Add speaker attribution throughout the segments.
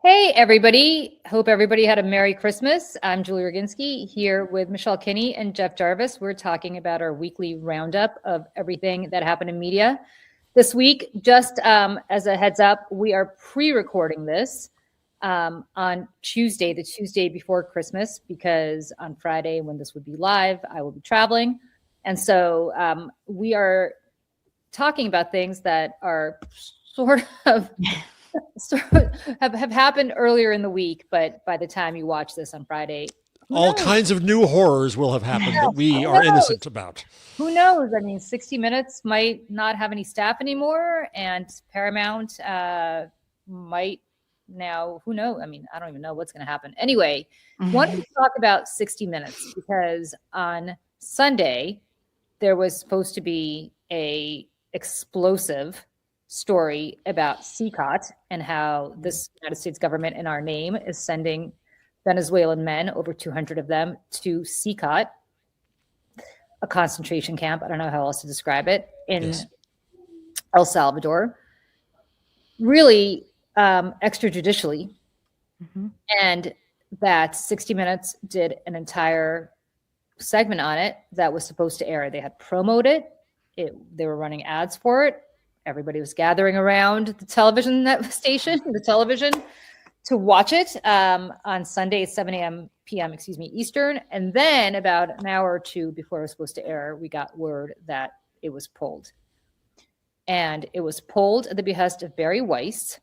Speaker 1: Hey, everybody. Hope everybody had a Merry Christmas. I'm Julie Roginsky here with Michelle Kinney and Jeff Jarvis. We're talking about our weekly roundup of everything that happened in media this week. Just as a heads up, we are pre-recording this on Tuesday, the Tuesday before Christmas, because on Friday, when this would be live, I will be traveling. And so we are talking about things that are sort of have happened earlier in the week, but by the time you watch this on Friday,
Speaker 2: all kinds of new horrors will have happened that we are innocent about.
Speaker 1: Who knows? I mean, 60 Minutes might not have any staff anymore, and Paramount might now, who knows? I mean, I don't even know what's going to happen. Anyway, wanted to talk about 60 Minutes because on Sunday, there was supposed to be a explosive story about CCOT and how this United States government in our name is sending Venezuelan men, over 200 of them, to CCOT, a concentration camp. I don't know how else to describe it, in El Salvador, really extrajudicially. And that 60 Minutes did an entire segment on it that was supposed to air. They had promoted it. They were running ads for it. Everybody was gathering around the television to watch it on Sunday at 7 p.m. Eastern. And then about an hour or two before it was supposed to air, we got word that it was pulled. And it was pulled at the behest of Barry Weiss,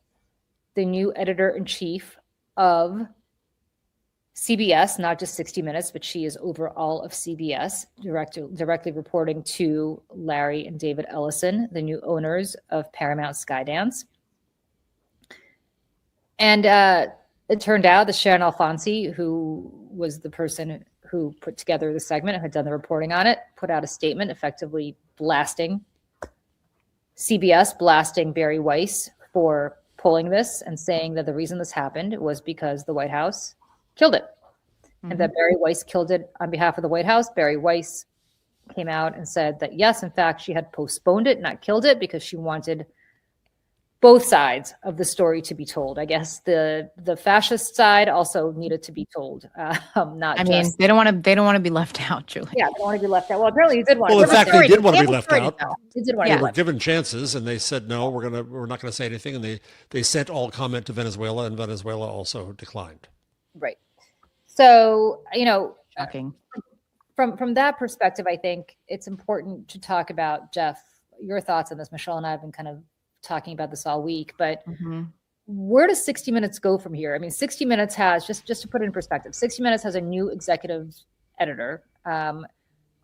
Speaker 1: the new editor-in-chief of CBS, not just 60 Minutes, but she is over all of CBS, directly reporting to Larry and David Ellison, the new owners of Paramount Skydance. And it turned out that Sharon Alfonsi, who was the person who put together the segment and had done the reporting on it, put out a statement effectively blasting CBS, blasting Barry Weiss for pulling this and saying that the reason this happened was because the White House killed it, and that Barry Weiss killed it on behalf of the White House. Barry Weiss came out and said that, yes, in fact, she had postponed it, not killed it, because she wanted both sides of the story to be told. I guess the fascist side also needed to be told. They don't
Speaker 3: want to be left out, Julie.
Speaker 1: Yeah, they don't want to be left out. Well, apparently you did want.
Speaker 2: Well, in fact, they did want to be left out.
Speaker 1: They
Speaker 2: were given chances, and they said no. We're not going to say anything, and they sent all comment to Venezuela, and Venezuela also declined.
Speaker 1: Right. So,
Speaker 3: shocking.
Speaker 1: From that perspective, I think it's important to talk about, Jeff, your thoughts on this. Michelle and I have been kind of talking about this all week, but where does 60 Minutes go from here? I mean, 60 Minutes has, just to put it in perspective, 60 Minutes has a new executive editor, a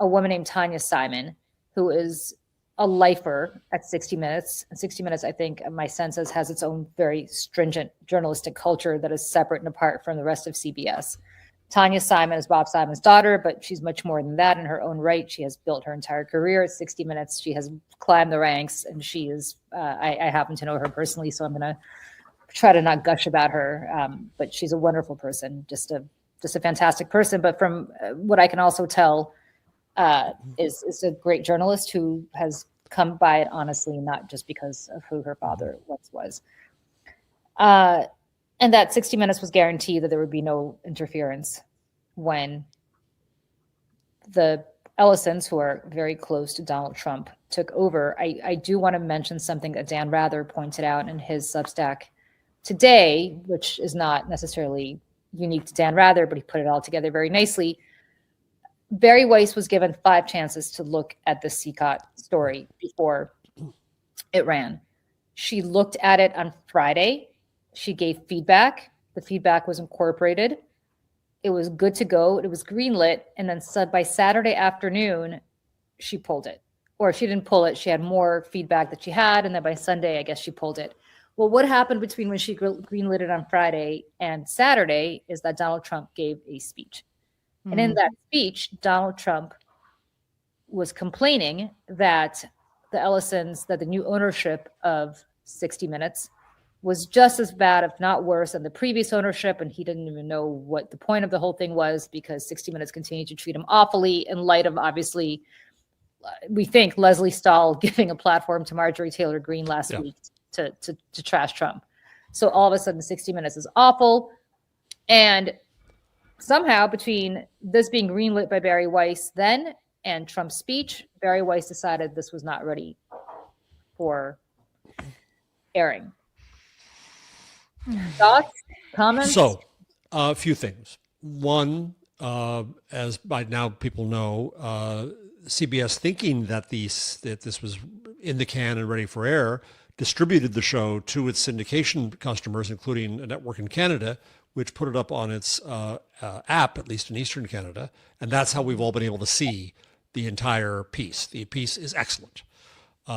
Speaker 1: woman named Tanya Simon, who is a lifer at 60 Minutes. And 60 Minutes, I think, my sense is, has its own very stringent journalistic culture that is separate and apart from the rest of CBS. Tanya Simon is Bob Simon's daughter, but she's much more than that in her own right. She has built her entire career at 60 Minutes. She has climbed the ranks, and she is, I happen to know her personally, so I'm going to try to not gush about her, but she's a wonderful person, just a fantastic person. But from what I can also tell, is a great journalist who has come by it honestly, not just because of who her father once was. And that 60 Minutes was guaranteed that there would be no interference when the Ellisons, who are very close to Donald Trump, took over. I do want to mention something that Dan Rather pointed out in his Substack today, which is not necessarily unique to Dan Rather, but he put it all together very nicely. Barry Weiss was given 5 chances to look at the CCOT story before it ran. She looked at it on Friday. She gave feedback. The feedback was incorporated. It was good to go. It was greenlit. And then by Saturday afternoon, she pulled it. Or she didn't pull it. She had more feedback that she had. And then by Sunday, I guess she pulled it. Well, what happened between when she greenlit it on Friday and Saturday is that Donald Trump gave a speech. And in that speech, Donald Trump was complaining that the Ellisons, that the new ownership of 60 Minutes was just as bad, if not worse, than the previous ownership. And he didn't even know what the point of the whole thing was, because 60 Minutes continued to treat him awfully in light of, obviously, we think Leslie Stahl giving a platform to Marjorie Taylor Greene last week to trash Trump. So all of a sudden 60 Minutes is awful. And somehow between this being greenlit by Barry Weiss then and Trump's speech, Barry Weiss decided this was not ready for airing. Thoughts? Comments?
Speaker 2: So, a few things. One, as by now people know, CBS, thinking that this was in the can and ready for air, distributed the show to its syndication customers, including a network in Canada, which put it up on its app, at least in Eastern Canada. And that's how we've all been able to see the entire piece. The piece is excellent.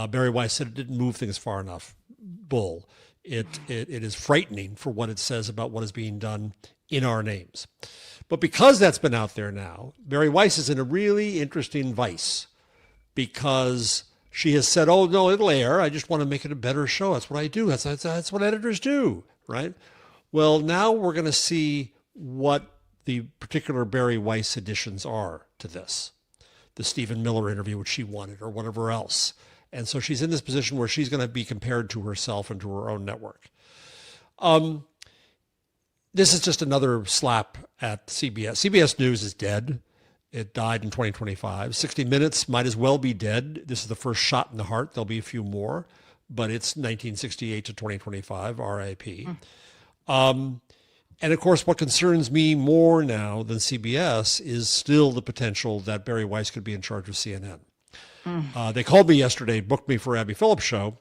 Speaker 2: Barry Weiss said it didn't move things far enough. Bull. It is frightening for what it says about what is being done in our names. But because that's been out there now, Barry Weiss is in a really interesting vice, because she has said, oh, no, it'll air. I just want to make it a better show. That's what I do. That's what editors do, right? Well, now we're going to see what the particular Barry Weiss additions are to this. The Stephen Miller interview, which she wanted, or whatever else. And so she's in this position where she's going to be compared to herself and to her own network. This is just another slap at CBS. CBS News is dead. It died in 2025. 60 Minutes might as well be dead. This is the first shot in the heart. There'll be a few more, but it's 1968 to 2025, RIP. And of course, what concerns me more now than CBS is still the potential that Barry Weiss could be in charge of CNN. They called me yesterday, booked me for Abby Phillips' show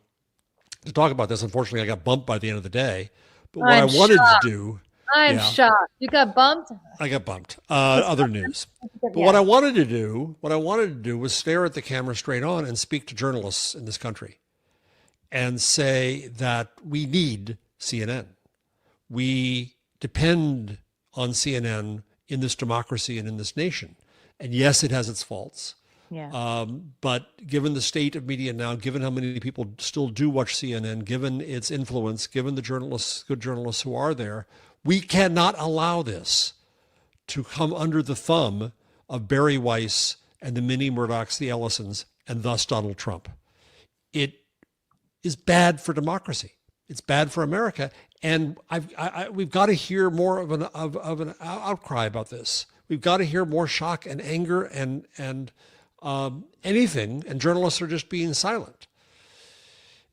Speaker 2: to talk about this. Unfortunately, I got bumped by the end of the day. But what I wanted to do...
Speaker 1: I'm shocked. You got bumped?
Speaker 2: I got bumped. Other news. But what I wanted to do was stare at the camera straight on and speak to journalists in this country and say that we need CNN. We depend on CNN in this democracy and in this nation. And yes, it has its faults.
Speaker 3: Yeah.
Speaker 2: But given the state of media now, given how many people still do watch CNN, given its influence, given the good journalists who are there, we cannot allow this to come under the thumb of Barry Weiss and the mini Murdochs, the Ellisons, and thus Donald Trump. It is bad for democracy. It's bad for America. And we've got to hear more of an outcry about this. We've got to hear more shock and anger and anything, and journalists are just being silent.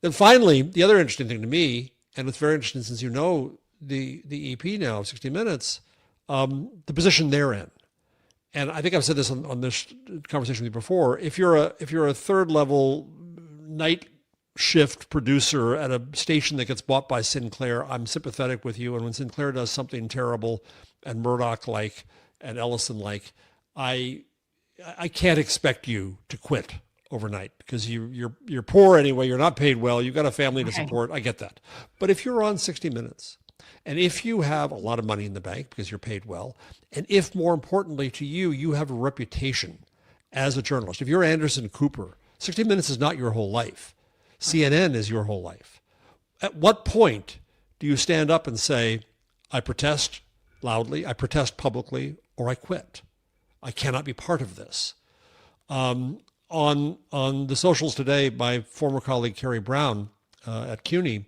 Speaker 2: Then finally, the other interesting thing to me, and it's very interesting since you know the EP now, 60 Minutes, the position they're in. And I think I've said this on this conversation with you before. If you're a third level night shift producer at a station that gets bought by Sinclair, I'm sympathetic with you. And when Sinclair does something terrible and Murdoch-like and Ellison-like, I can't expect you to quit overnight because you're poor anyway. You're not paid well. You've got a family to support. I get that. But if you're on 60 Minutes, and if you have a lot of money in the bank because you're paid well, and if more importantly to you, you have a reputation as a journalist. If you're Anderson Cooper, 60 Minutes is not your whole life. CNN is your whole life. At what point do you stand up and say, I protest loudly, I protest publicly, or I quit? I cannot be part of this. On the socials today, my former colleague Carrie Brown at Kinney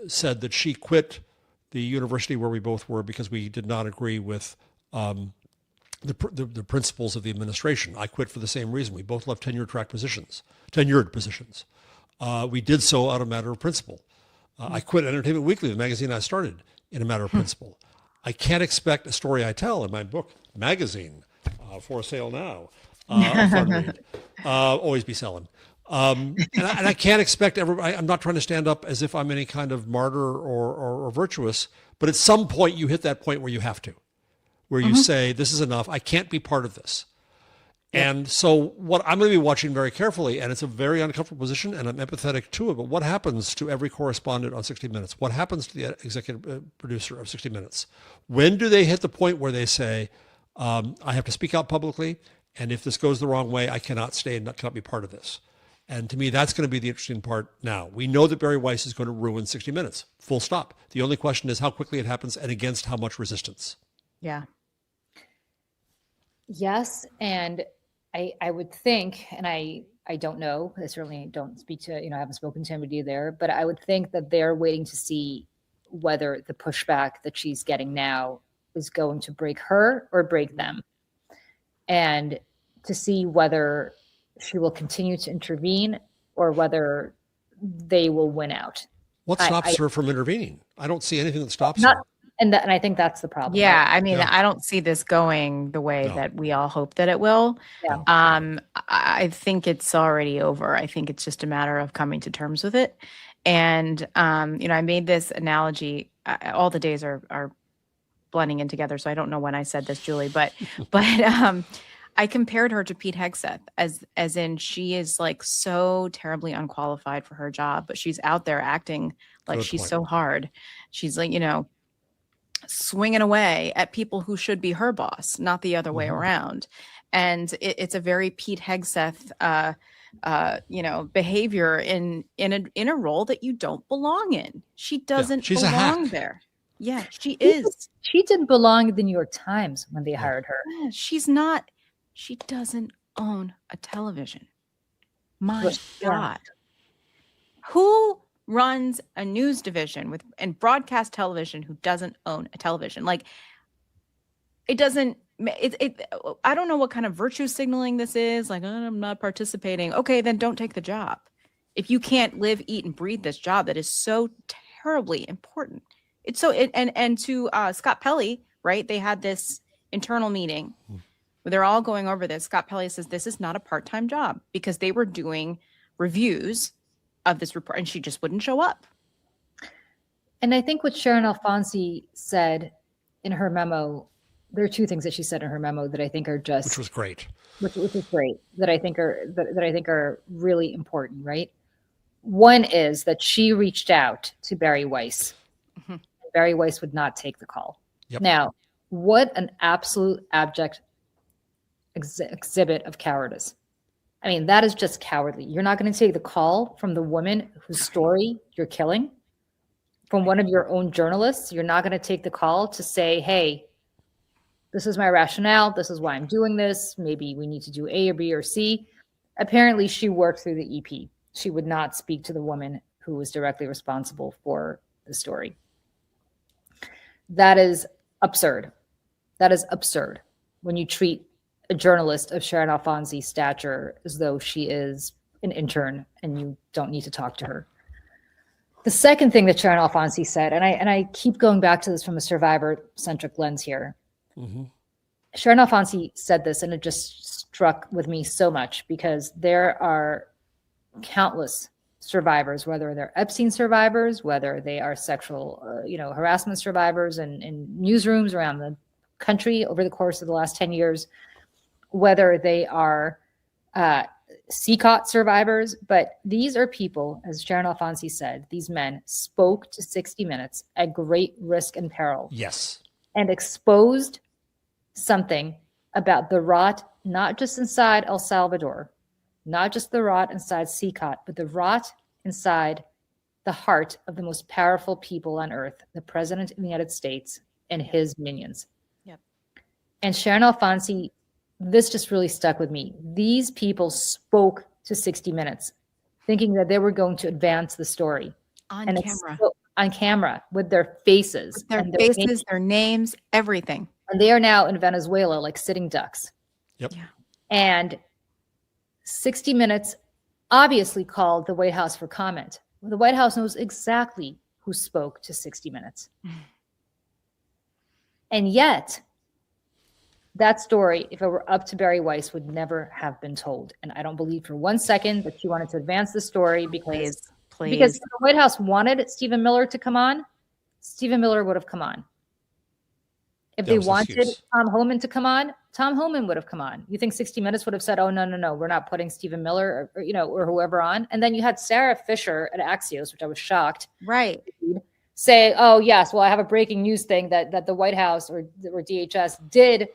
Speaker 2: said that she quit the university where we both were because we did not agree with the principles of the administration. I quit for the same reason. We both left tenured positions. We did so out of a matter of principle. I quit Entertainment Weekly, the magazine I started, in a matter of principle. I can't expect a story I tell in my book, Magazine, for sale now, a fun read, always be selling. And I can't expect I'm not trying to stand up as if I'm any kind of martyr or virtuous, but at some point you hit that point where you have to, where you say, this is enough. I can't be part of this. And so what I'm going to be watching very carefully, and it's a very uncomfortable position, and I'm empathetic to it, but what happens to every correspondent on 60 Minutes? What happens to the executive producer of 60 Minutes? When do they hit the point where they say, I have to speak out publicly, and if this goes the wrong way, I cannot stay and cannot be part of this? And to me, that's going to be the interesting part now. We know that Barry Weiss is going to ruin 60 Minutes, full stop. The only question is how quickly it happens and against how much resistance.
Speaker 3: Yeah.
Speaker 1: Yes, and I would think, and I don't know, I certainly don't speak to, I haven't spoken to anybody there, but I would think that they're waiting to see whether the pushback that she's getting now is going to break her or break them, and to see whether she will continue to intervene or whether they will win out.
Speaker 2: What stops her from intervening? I don't see anything that stops
Speaker 1: Not,
Speaker 2: her.
Speaker 1: and I think that's the problem.
Speaker 3: Yeah,
Speaker 1: right?
Speaker 3: I mean,
Speaker 2: Yeah.
Speaker 3: I don't see this going the way
Speaker 2: No.
Speaker 3: that we all hope that it will.
Speaker 1: Yeah.
Speaker 3: I think it's already over. I think it's just a matter of coming to terms with it. And you know, I made this analogy. All the days are blending in together, so I don't know when I said this, Julie, but I compared her to Pete Hegseth as in she is like so terribly unqualified for her job, but she's out there acting like
Speaker 2: Good
Speaker 3: she's
Speaker 2: point.
Speaker 3: so hard. She's like, you know, swinging away at people who should be her boss, not the other way around. And it's a very Pete Hegseth, you know, behavior in a role that you don't belong in. She doesn't
Speaker 2: she's a
Speaker 3: belong
Speaker 2: hack.
Speaker 3: there. Yeah, she is.
Speaker 1: She didn't belong in the New York Times when they hired her.
Speaker 3: Yeah, she's not. She doesn't own a television. My
Speaker 1: Well, yeah.
Speaker 3: God. Who runs a news division and broadcast television who doesn't own a television? Like, it doesn't, I don't know what kind of virtue signaling this is. Like, oh, I'm not participating. Okay, then don't take the job. If you can't live, eat, and breathe this job that is so terribly important. It's so, and to Scott Pelley, right? They had this internal meeting where they're all going over this. Scott Pelley says this is not a part-time job because they were doing reviews of this report and she just wouldn't show up.
Speaker 1: And I think what Sharon Alfonsi said in her memo, there are two things that she said in her memo that I think are just,
Speaker 2: Which was great.
Speaker 1: which is great, that I think are really important, right? One is that she reached out to Barry Weiss.
Speaker 3: Mhm.
Speaker 1: Barry Weiss would not take the call.
Speaker 2: Yep.
Speaker 1: Now, what an absolute abject exhibit of cowardice. I mean, that is just cowardly. You're not going to take the call from the woman whose story you're killing, from one of your own journalists. You're not going to take the call to say, hey, this is my rationale. This is why I'm doing this. Maybe we need to do A or B or C. Apparently, she worked through the EP. She would not speak to the woman who was directly responsible for the story. That is absurd. That is absurd when you treat a journalist of Sharon Alfonsi's stature as though she is an intern and you don't need to talk to her. The second thing that Sharon Alfonsi said, and I keep going back to this from a survivor-centric lens here.
Speaker 2: Mm-hmm.
Speaker 1: Sharon Alfonsi said this, and it just struck with me so much because there are countless survivors, whether they're Epstein survivors, whether they are sexual, harassment survivors in newsrooms around the country over the course of the last 10 years, whether they are CCOT survivors. But these are people, as Sharon Alfonsi said, these men spoke to 60 Minutes at great risk and peril.
Speaker 2: Yes.
Speaker 1: And exposed something about the rot, not just inside El Salvador, not just the rot inside CCOT, but the rot inside the heart of the most powerful people on earth, the President of the United States and his minions.
Speaker 3: Yep.
Speaker 1: And Sharon Alfonsi, this just really stuck with me. These people spoke to 60 Minutes, thinking that they were going to advance the story.
Speaker 3: On
Speaker 1: and
Speaker 3: camera.
Speaker 1: On camera, with their faces.
Speaker 3: With their
Speaker 1: and
Speaker 3: faces, their names, everything.
Speaker 1: And they are now in Venezuela like sitting ducks.
Speaker 2: Yep.
Speaker 3: Yeah.
Speaker 1: And 60 Minutes obviously called the White House for comment. Well, the White House knows exactly who spoke to 60 Minutes. And yet, that story, if it were up to Barry Weiss, would never have been told. And I don't believe for one second that she wanted to advance the story because if the White House wanted Stephen Miller to come on, Stephen Miller would have come on. If they wanted Tom Homan to come on, Tom Homan would have come on. You think 60 Minutes would have said, oh, no, we're not putting Stephen Miller or whoever on. And then you had Sarah Fisher at Axios, which I was shocked.
Speaker 3: Right.
Speaker 1: Say, oh, yes, well, I have a breaking news thing that the White House or DHS did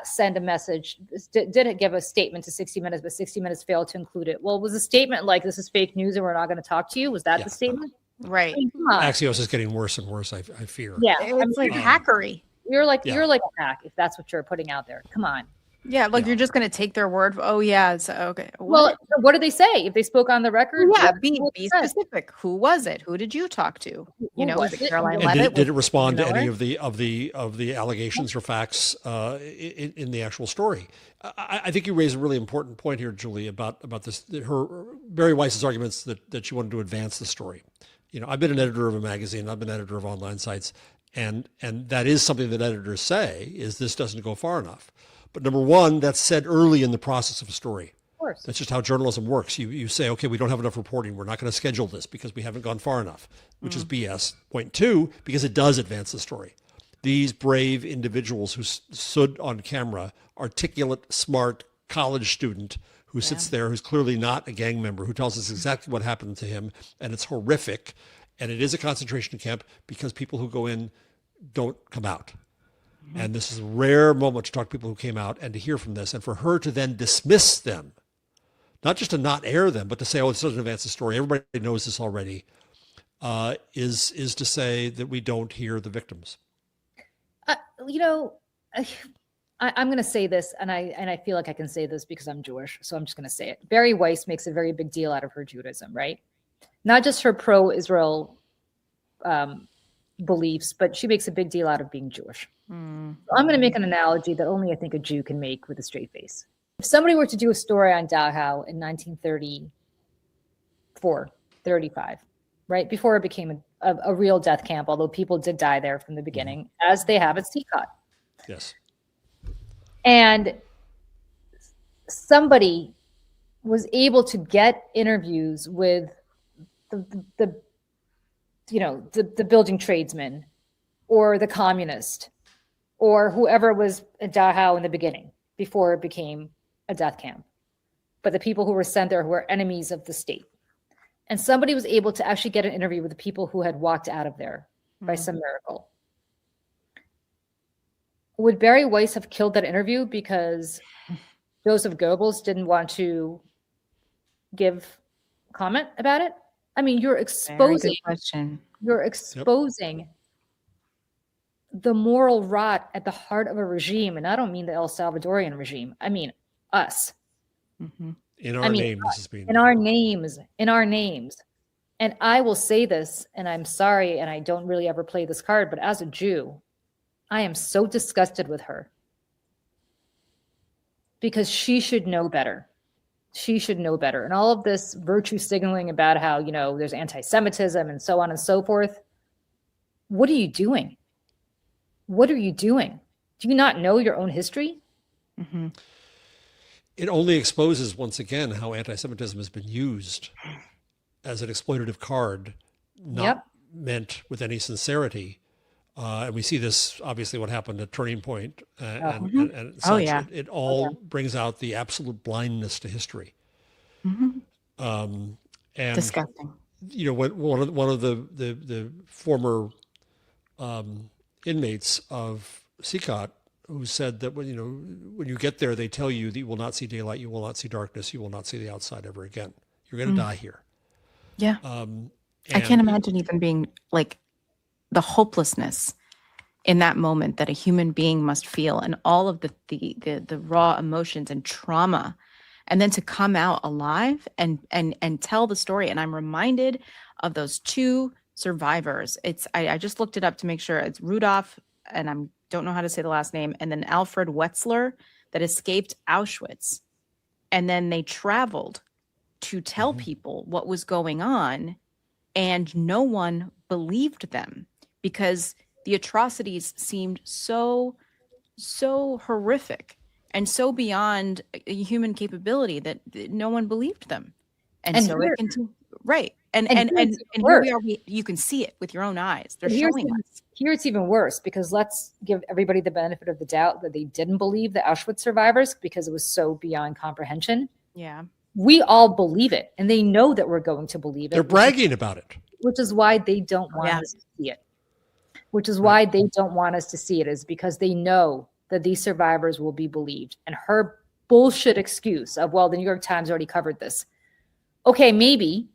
Speaker 1: send a message, did give a statement to 60 Minutes, but 60 Minutes failed to include it. Well, was a statement like, this is fake news and we're not going to talk to you? Was that the statement?
Speaker 3: Right.
Speaker 1: I mean, come on.
Speaker 2: Axios is getting worse and worse, I fear.
Speaker 1: Yeah.
Speaker 3: It's like hackery.
Speaker 1: You're like a hack if that's what you're putting out there. Come on.
Speaker 3: Yeah, like
Speaker 2: Yeah.
Speaker 3: you're just going to take their word. Oh, yeah. So, okay.
Speaker 1: Well, what did they say? If they spoke on the record,
Speaker 3: yeah,
Speaker 1: what
Speaker 3: be
Speaker 1: said?
Speaker 3: specific. Who was it? Who did you talk to?
Speaker 1: Who
Speaker 3: Was
Speaker 1: was
Speaker 3: it
Speaker 1: it?
Speaker 3: Caroline
Speaker 1: And
Speaker 2: And
Speaker 3: Levitt?
Speaker 2: did it respond to
Speaker 1: know
Speaker 2: any
Speaker 1: her?
Speaker 2: of the allegations or facts in the actual story? I think you raise a really important point here, Julie, about this. Barry Weiss's arguments that she wanted to advance the story. I've been an editor of a magazine. I've been editor of online sites, and that is something that editors say is this doesn't go far enough. But number one, that's said early in the process of a story.
Speaker 1: Of course.
Speaker 2: That's just how journalism works. You say, okay, we don't have enough reporting. We're not going to schedule this because we haven't gone far enough, which is BS. Point two, because it does advance the story. These brave individuals who stood on camera, articulate, smart college student who sits there, who's clearly not a gang member, who tells us exactly what happened to him, and it's horrific. And it is a concentration camp because people who go in don't come out. And this is a rare moment to talk to people who came out and to hear from this, and for her to then dismiss them, not just to not air them, but to say, oh, this doesn't advance the story. Everybody knows this already, is to say that we don't hear the victims.
Speaker 1: I'm going to say this, and I feel like I can say this because I'm Jewish, so I'm just going to say it. Barry Weiss makes a very big deal out of her Judaism, right? Not just her pro-Israel beliefs, but she makes a big deal out of being Jewish. So I'm going to make an analogy that only I think a Jew can make with a straight face. If somebody were to do a story on Dachau in 1934, 35, right before it became a real death camp, although people did die there from the beginning, as they have at Sikot.
Speaker 2: Yes.
Speaker 1: And somebody was able to get interviews with the building tradesman or the communist or whoever was at Dachau in the beginning before it became a death camp. But the people who were sent there who were enemies of the state. And somebody was able to actually get an interview with the people who had walked out of there by some miracle. Would Barry Weiss have killed that interview because Joseph Goebbels didn't want to give comment about it? I mean, you're exposing the moral rot at the heart of a regime. And I don't mean the El Salvadorian regime. I mean us.
Speaker 2: In our names.
Speaker 1: In our names. And I will say this, and I'm sorry, and I don't really ever play this card, but as a Jew, I am so disgusted with her because she should know better. She should know better. And all of this virtue signaling about how, there's anti-Semitism and so on and so forth. What are you doing? What are you doing? Do you not know your own history?
Speaker 2: It only exposes, once again, how anti-Semitism has been used as an exploitative card, not meant with any sincerity. And we see this, obviously, what happened at Turning Point and such. It all brings out the absolute blindness to history. And
Speaker 3: disgusting.
Speaker 2: One of the former inmates of Sikot who said that when you get there, they tell you that you will not see daylight, you will not see darkness, you will not see the outside ever again. You're going to die here.
Speaker 3: Yeah. I can't imagine even being like the hopelessness in that moment that a human being must feel, and all of the raw emotions and trauma, and then to come out alive and tell the story. And I'm reminded of those two survivors. I just looked it up to make sure. It's Rudolph, and I don't know how to say the last name, and then Alfred Wetzler, that escaped Auschwitz. And then they traveled to tell people what was going on, and no one believed them because the atrocities seemed so horrific and so beyond human capability that no one believed them. And so it continued. Right. And here we are, you can see it with your own eyes. They're showing us.
Speaker 1: Here it's even worse because let's give everybody the benefit of the doubt that they didn't believe the Auschwitz survivors because it was so beyond comprehension.
Speaker 3: Yeah.
Speaker 1: We all believe it, and they know that we're going to believe it.
Speaker 2: They're bragging about it.
Speaker 1: Which is why they don't want us to see it. Which is why they don't want us to see it, is because they know that these survivors will be believed. And her bullshit excuse of, well, the New York Times already covered this. Okay, maybe,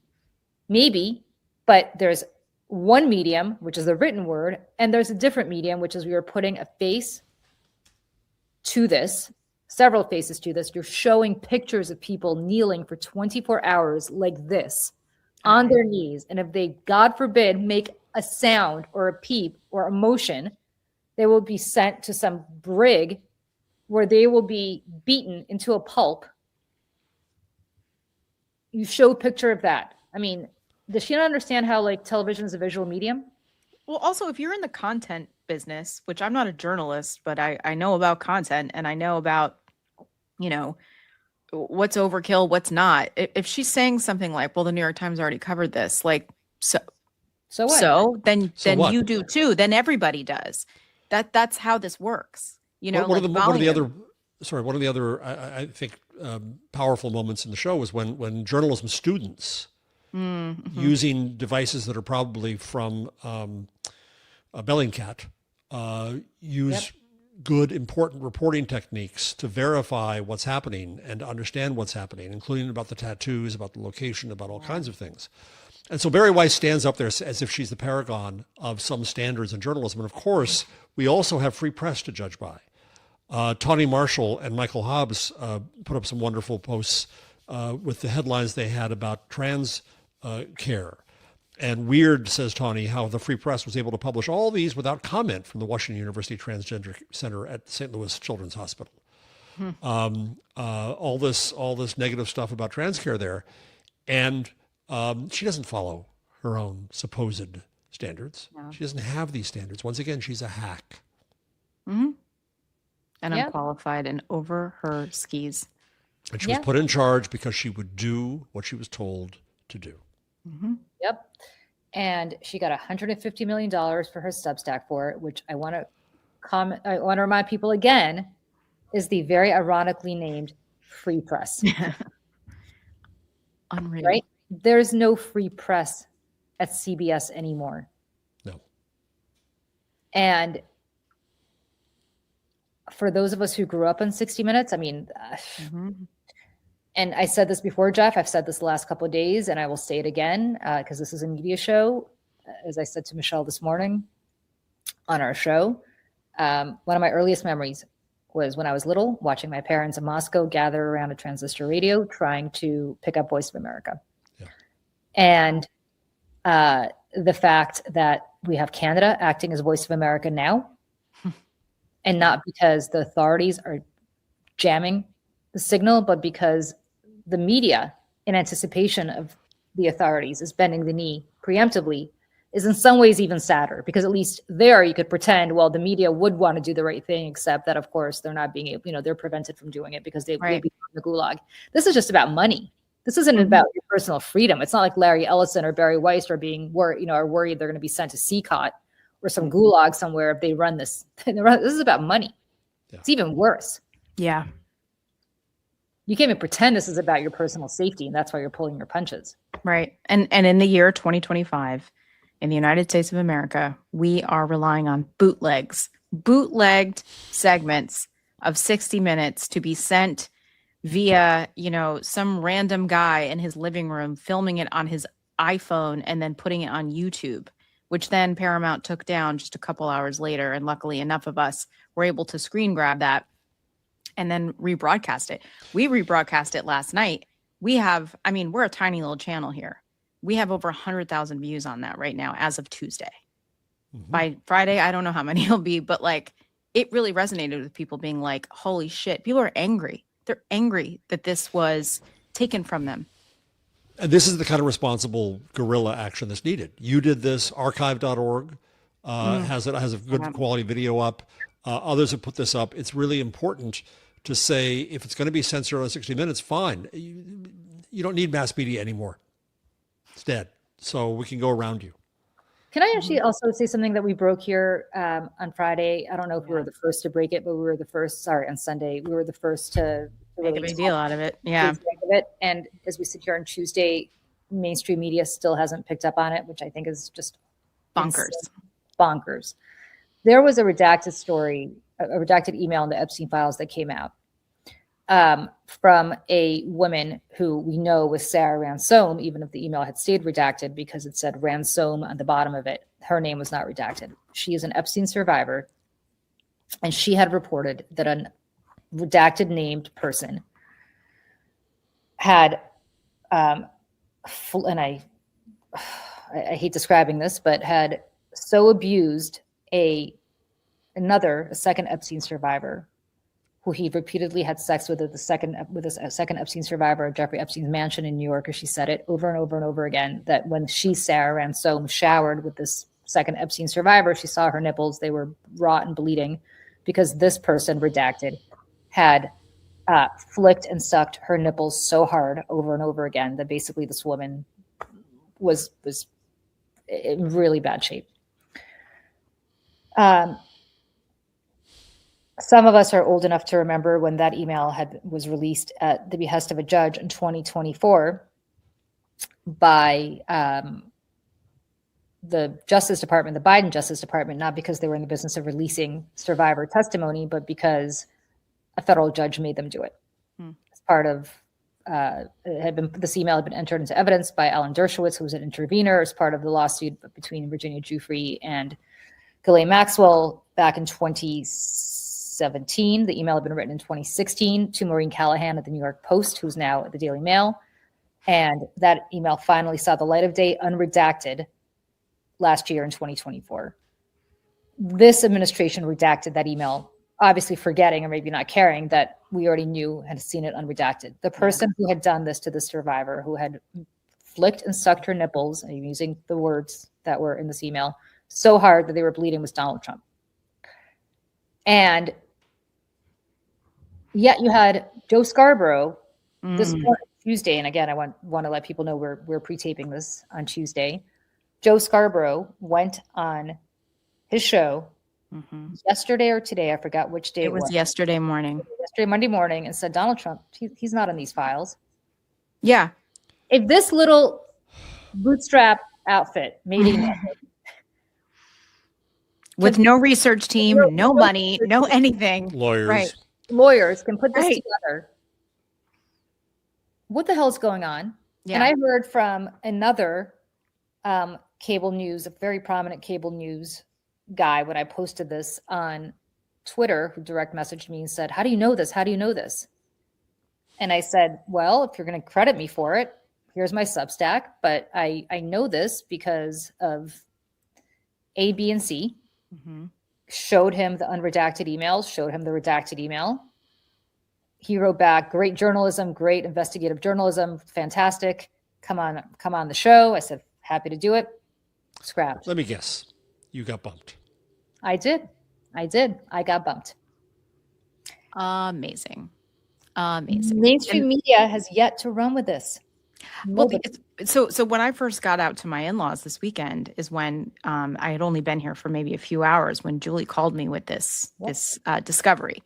Speaker 1: but there's one medium, which is the written word, and there's a different medium, which is we are putting a face to this several faces to this. You're showing pictures of people kneeling for 24 hours like this on their knees. And if they, God forbid, make a sound or a peep or a motion, they will be sent to some brig where they will be beaten into a pulp. You show a picture of that. I mean, does she not understand how like television is a visual medium?
Speaker 3: Well, also, if you're in the content business, which I'm not a journalist, but I know about content and I know about, you know, what's overkill, what's not. If she's saying something like, well, the New York Times already covered this, like, so
Speaker 1: what?
Speaker 3: So then
Speaker 2: what?
Speaker 3: you do too. Then everybody does. That's how this works. You know,
Speaker 2: one of the other I think powerful moments in the show was when journalism students using devices that are probably from Bellingcat use good, important reporting techniques to verify what's happening and to understand what's happening, including about the tattoos, about the location, about all kinds of things. And so Barry Weiss stands up there as if she's the paragon of some standards in journalism. And of course, we also have free press to judge by. Tawny Marshall and Michael Hobbs put up some wonderful posts with the headlines they had about trans care. And weird, says Tawny, how the Free Press was able to publish all these without comment from the Washington University Transgender Center at St. Louis Children's Hospital. All this negative stuff about trans care there. And she doesn't follow her own supposed standards. No. She doesn't have these standards. Once again, she's a hack.
Speaker 3: And unqualified and over her skis.
Speaker 2: And she was put in charge because she would do what she was told to do.
Speaker 1: Yep. And she got $150 million for her Substack for it, which I want to remind people again is the very ironically named Free Press.
Speaker 3: Unreal.
Speaker 1: Right? There's no free press at CBS anymore.
Speaker 2: No.
Speaker 1: And for those of us who grew up on 60 Minutes, I mean, and I said this before, Jeff, I've said this the last couple of days, and I will say it again, because this is a media show. As I said to Michelle this morning on our show, one of my earliest memories was when I was little, watching my parents in Moscow gather around a transistor radio, trying to pick up Voice of America. Yeah. And the fact that we have Canada acting as Voice of America now, and not because the authorities are jamming the signal, but because the media, in anticipation of the authorities, is bending the knee preemptively, is in some ways even sadder, because at least there you could pretend, well, the media would want to do the right thing, except that, of course, they're not being able, they're prevented from doing it because they will be in the gulag. This is just about money. This isn't about your personal freedom. It's not like Larry Ellison or Barry Weiss are being are worried they're going to be sent to CCOT or some gulag somewhere if they run this. This is about money. Yeah. It's even worse.
Speaker 3: Yeah.
Speaker 1: You can't even pretend this is about your personal safety, and that's why you're pulling your punches.
Speaker 3: Right. And in the year 2025, in the United States of America, we are relying on bootlegged segments of 60 Minutes to be sent via, some random guy in his living room filming it on his iPhone and then putting it on YouTube, which then Paramount took down just a couple hours later. And luckily enough of us were able to screen grab that and then rebroadcast it. We rebroadcast it last night. We're a tiny little channel here. We have over 100,000 views on that right now as of Tuesday. By Friday, I don't know how many it'll be, but it really resonated with people being like, holy shit, people are angry. They're angry that this was taken from them.
Speaker 2: And this is the kind of responsible guerrilla action that's needed. You did this. Archive.org has a good quality video up. Others have put this up. It's really important to say, if it's going to be censored on 60 Minutes, fine. You don't need mass media anymore. It's dead. So we can go around you.
Speaker 1: Can I actually also say something that we broke here on Friday? I don't know if we were the first to break it, but we were the first, on Sunday, we were the first to
Speaker 3: make a big deal out of it. Yeah.
Speaker 1: And as we sit here on Tuesday, mainstream media still hasn't picked up on it, which I think is just bonkers. There was a redacted story, a redacted email in the Epstein files that came out from a woman who we know was Sarah Ransome, even if the email had stayed redacted because it said Ransome on the bottom of it. Her name was not redacted. She is an Epstein survivor, and she had reported that an redacted named person had, and I hate describing this, but had so abused a second Epstein survivor, who he repeatedly had sex with, a second Epstein survivor of Jeffrey Epstein's mansion in New York, as she said it over and over and over again, that when Sarah Ransom, showered with this second Epstein survivor, she saw her nipples. They were raw and bleeding because this person, redacted, had flicked and sucked her nipples so hard over and over again that basically this woman was in really bad shape. Some of us are old enough to remember when that email was released at the behest of a judge in 2024 by the Justice Department, the Biden Justice Department, not because they were in the business of releasing survivor testimony, but because a federal judge made them do it. As part of, this email had been entered into evidence by Alan Dershowitz, who was an intervener, as part of the lawsuit between Virginia Giuffre and Ghislaine Maxwell back in 2017. The email had been written in 2016 to Maureen Callahan at the New York Post, who's now at the Daily Mail. And that email finally saw the light of day unredacted last year in 2024. This administration redacted that email, obviously forgetting or maybe not caring that we already knew, had seen it unredacted. The person who had done this to the survivor, who had flicked and sucked her nipples, and using the words that were in this email, so hard that they were bleeding, was Donald Trump. And yet you had Joe Scarborough this Tuesday, and again, I want to let people know we're pre-taping this on Tuesday. Joe Scarborough went on his show yesterday or today, I forgot which day
Speaker 3: it was. Yesterday morning.
Speaker 1: Yesterday, Monday morning, and said Donald Trump, he's not in these files.
Speaker 3: Yeah.
Speaker 1: If this little bootstrap outfit, Mayday Network,
Speaker 3: with no research team, no money, no anything.
Speaker 2: Lawyers.
Speaker 3: Right.
Speaker 1: Lawyers can put this together, what the hell is going on?
Speaker 3: Yeah.
Speaker 1: And I heard from another cable news, a very prominent cable news guy, when I posted this on Twitter, who direct messaged me and said, how do you know this? How do you know this? And I said, well, if you're going to credit me for it, here's my Substack. But I know this because of A, B, and C. Showed him the unredacted emails, showed him the redacted email. He wrote back, great journalism, great investigative journalism, fantastic. Come on the show. I said, happy to do it. Scrapped.
Speaker 2: Let me guess. You got bumped.
Speaker 1: I did. I got bumped.
Speaker 3: Amazing.
Speaker 1: Mainstream media has yet to run with this.
Speaker 3: Well, so when I first got out to my in-laws this weekend is when I had only been here for maybe a few hours when Julie called me with this discovery.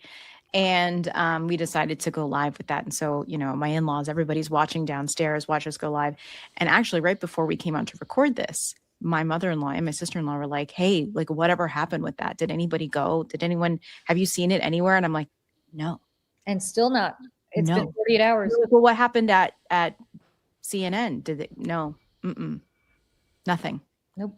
Speaker 3: And we decided to go live with that. And so, my in-laws, everybody's watching downstairs, watch us go live. And actually, right before we came on to record this, my mother-in-law and my sister-in-law were like, hey, like, whatever happened with that? Did anybody go? Have you seen it anywhere? And I'm like, no.
Speaker 1: And still not. It's been 48 hours.
Speaker 3: Well, what happened at CNN? Did it? No. Nothing.
Speaker 1: Nope.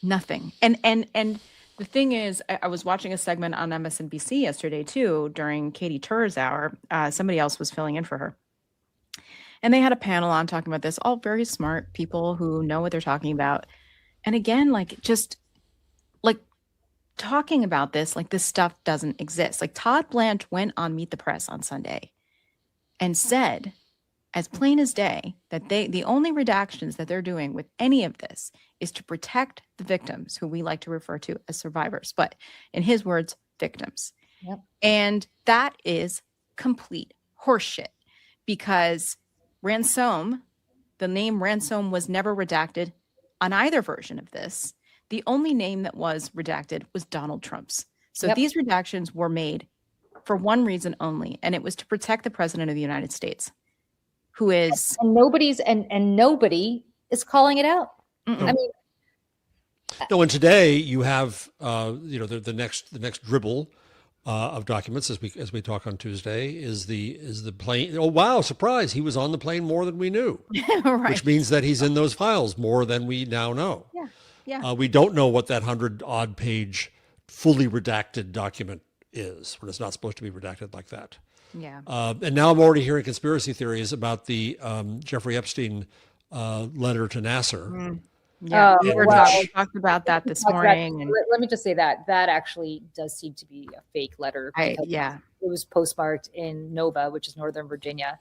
Speaker 3: Nothing. And the thing is, I was watching a segment on MSNBC yesterday too, during Katie Tur's hour. Somebody else was filling in for her. And they had a panel on talking about this, all very smart people who know what they're talking about. And again, just talking about this, like this stuff doesn't exist. Like Todd Blanche went on Meet the Press on Sunday and said, as plain as day, that the only redactions that they're doing with any of this is to protect the victims, who we like to refer to as survivors, but in his words, victims.
Speaker 1: Yep.
Speaker 3: And that is complete horseshit, because Ransom, the name Ransom, was never redacted on either version of this. The only name that was redacted was Donald Trump's. So these redactions were made for one reason only, and it was to protect the president of the United States, who is
Speaker 1: nobody is calling it out. I mean,
Speaker 2: no. And today you have the next dribble of documents as we talk on Tuesday is the plane. Oh wow, surprise! He was on the plane more than we knew,
Speaker 3: right.
Speaker 2: Which means that he's in those files more than we now know.
Speaker 3: Yeah.
Speaker 2: We don't know what that 100-odd page fully redacted document is when it's not supposed to be redacted like that.
Speaker 3: Yeah.
Speaker 2: And now I'm already hearing conspiracy theories about the Jeffrey Epstein letter to Nasser.
Speaker 3: Yeah,
Speaker 1: Oh,
Speaker 3: we
Speaker 1: wow.
Speaker 3: talked about that this morning. And
Speaker 1: Let me just say that actually does seem to be a fake letter. Because it was postmarked in Nova, which is Northern Virginia.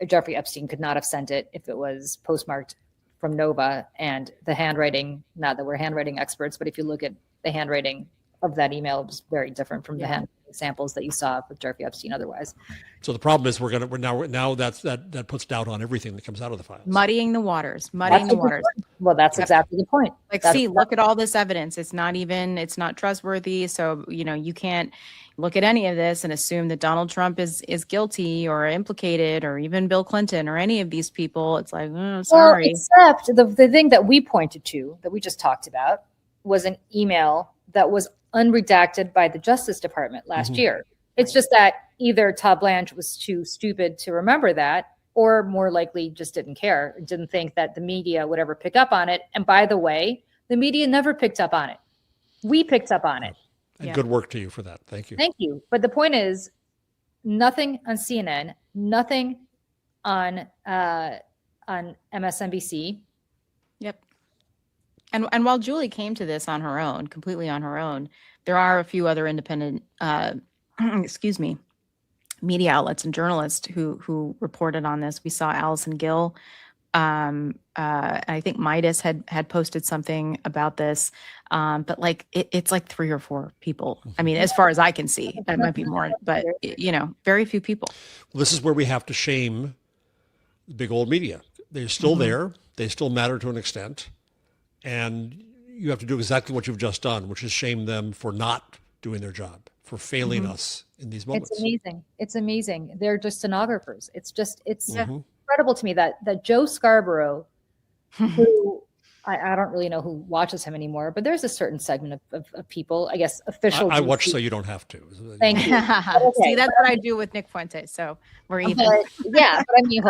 Speaker 1: Jeffrey Epstein could not have sent it if it was postmarked from Nova, and the handwriting, not that we're handwriting experts, but if you look at the handwriting of that email, it was very different from the handwriting samples that you saw with Jeffrey Epstein otherwise.
Speaker 2: So the problem is we're now that puts doubt on everything that comes out of the files.
Speaker 3: Muddying the waters.
Speaker 1: Well, that's exactly the point.
Speaker 3: Like, look at all this evidence. It's not trustworthy. So, you can't look at any of this and assume that Donald Trump is guilty or implicated, or even Bill Clinton or any of these people. It's like, oh, sorry.
Speaker 1: Well, except the thing that we pointed to, that we just talked about, was an email that was unredacted by the Justice Department last year. It's just that either Todd Blanche was too stupid to remember that, or more likely just didn't care, didn't think that the media would ever pick up on it. And by the way, the media never picked up on it. We picked up on it.
Speaker 2: And good work to you for that. Thank you.
Speaker 1: Thank you. But the point is, nothing on CNN, nothing on MSNBC.
Speaker 3: Yep. And while Julie came to this on her own, completely on her own, there are a few other independent, media outlets and journalists who reported on this. We saw Allison Gill. I think Midas had posted something about this, but like it's like 3 or 4 people. I mean, as far as I can see, it might be more, but very few people.
Speaker 2: Well, this is where we have to shame the big old media. They're still there. They still matter to an extent. And you have to do exactly what you've just done, which is shame them for not doing their job, for failing us in these moments.
Speaker 1: It's amazing. It's amazing. They're just stenographers. It's incredible to me that Joe Scarborough, who I don't really know who watches him anymore, but there's a certain segment of people, I guess, official.
Speaker 2: I watch so you don't have to.
Speaker 3: Thank you. Okay. See, that's what I do with Nick Fuentes, so we're even.
Speaker 1: But I mean,